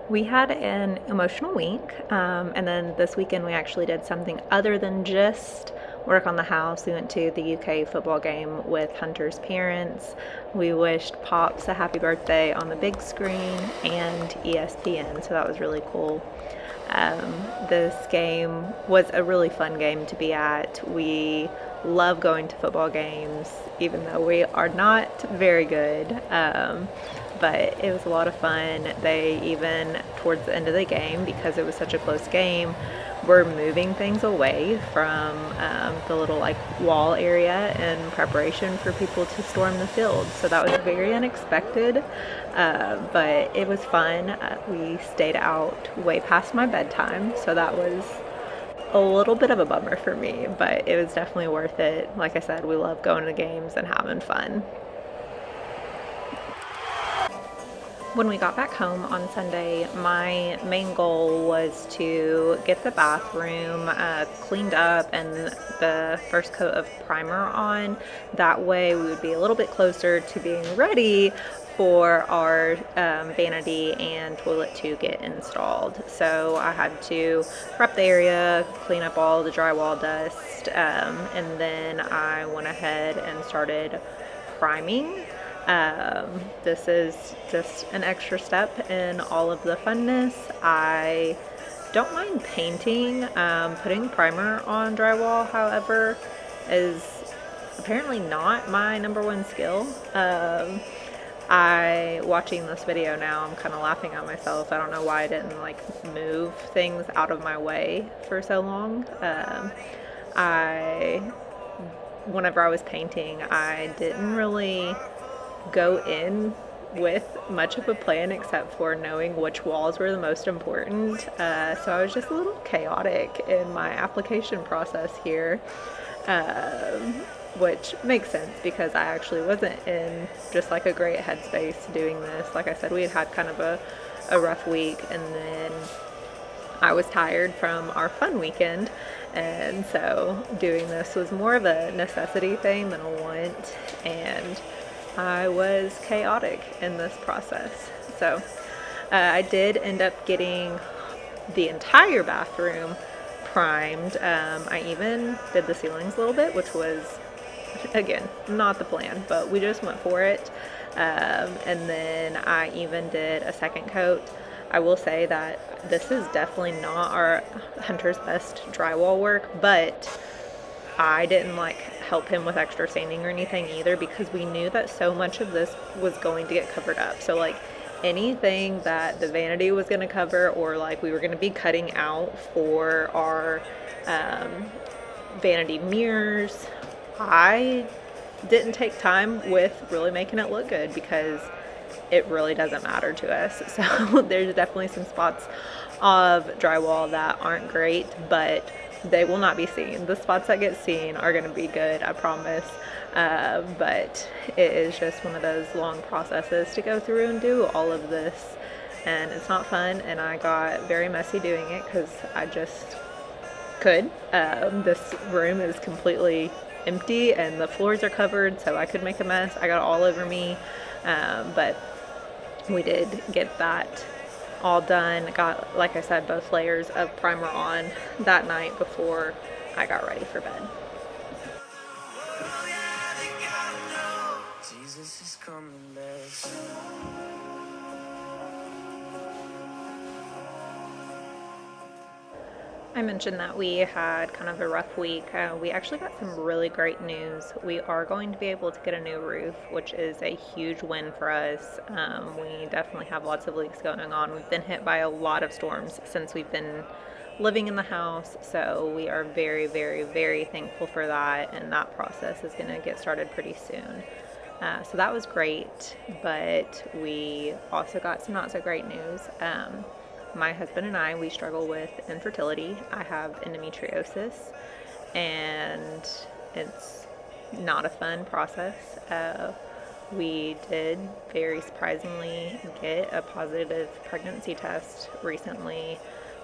We had an emotional week, and then this weekend we actually did something other than just work on the house. We went to the UK football game with Hunter's parents. We wished Pops a happy birthday on the big screen and ESPN, so that was really cool. This game was a really fun game to be at. We love going to football games, even though we are not very good. But it was a lot of fun. They even, towards the end of the game, because it was such a close game, were moving things away from the little like wall area in preparation for people to storm the field. So that was very unexpected, but it was fun. We stayed out way past my bedtime, so that was a little bit of a bummer for me, but it was definitely worth it. Like I said, we love going to games and having fun. When we got back home on Sunday, my main goal was to get the bathroom cleaned up and the first coat of primer on. That way we would be a little bit closer to being ready for our vanity and toilet to get installed. So I had to prep the area, clean up all the drywall dust, and then I went ahead and started priming. This is just an extra step in all of the funness. I don't mind painting. Putting primer on drywall, however, is apparently not my number one skill. Watching this video now, I'm kind of laughing at myself. I don't know why I didn't like move things out of my way for so long. Whenever I was painting, I didn't really go in with much of a plan except for knowing which walls were the most important. So I was just a little chaotic in my application process here, which makes sense because I actually wasn't in just like a great headspace doing this. Like I said, we had kind of a rough week, and then I was tired from our fun weekend, and so doing this was more of a necessity thing than a want, and I was chaotic in this process. So I did end up getting the entire bathroom primed. I even did the ceilings a little bit, which was, again, not the plan, but we just went for it. And then I even did a second coat. I will say that this is definitely not our Hunter's best drywall work, but I didn't like help him with extra sanding or anything either, because we knew that so much of this was going to get covered up. So like anything that the vanity was going to cover, or like we were going to be cutting out for our vanity mirrors, I didn't take time with really making it look good because it really doesn't matter to us. So there's definitely some spots of drywall that aren't great, but they will not be seen. The spots that get seen are going to be good, I promise. But it is just one of those long processes to go through and do all of this, and it's not fun, and I got very messy doing it because I just could. This room is completely empty and the floors are covered, so I could make a mess. I got all over me, but we did get that all done. Got, like I said, both layers of primer on that night before I got ready for bed. Jesus is coming back. I mentioned that we had kind of a rough week. We actually got some really great news. We are going to be able to get a new roof, which is a huge win for us. We definitely have lots of leaks going on. We've been hit by a lot of storms since we've been living in the house, so we are very, very, very thankful for that, and that process is going to get started pretty soon. So that was great, but we also got some not so great news. My husband and I, we struggle with infertility. I have endometriosis, and it's not a fun process. We did very surprisingly get a positive pregnancy test recently,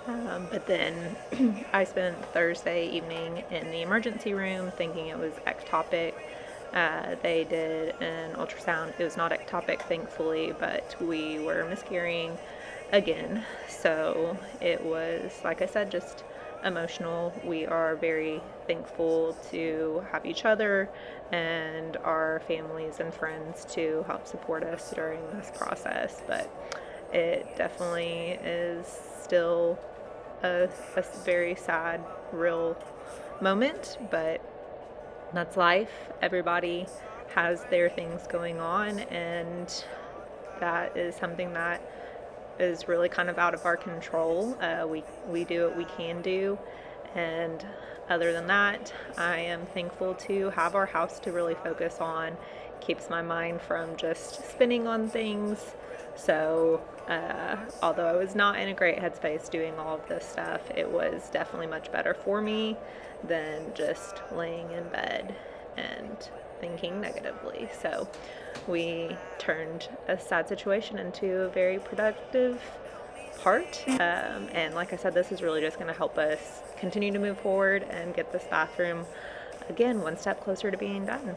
but then I spent Thursday evening in the emergency room thinking it was ectopic. They did an ultrasound. It was not ectopic, thankfully, but we were miscarrying again. So it was, like I said, just emotional. We are very thankful to have each other and our families and friends to help support us during this process. But it definitely is still a very sad, real moment, but that's life. Everybody has their things going on, and that is something that is really kind of out of our control. We do what we can do, and other than that, I am thankful to have our house to really focus on. Keeps my mind from just spinning on things. So, although I was not in a great headspace doing all of this stuff, it was definitely much better for me than just laying in bed and thinking negatively. So, we turned a sad situation into a very productive part. And like I said, this is really just going to help us continue to move forward and get this bathroom, again, one step closer to being done.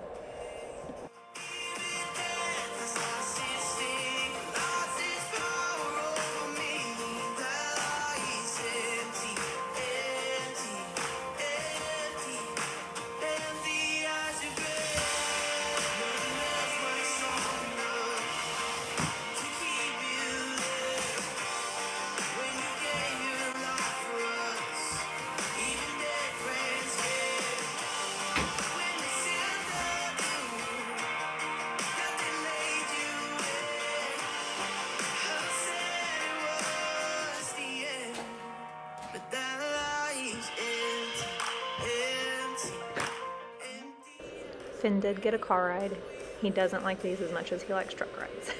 Finn did get a car ride. He doesn't like these as much as he likes truck rides.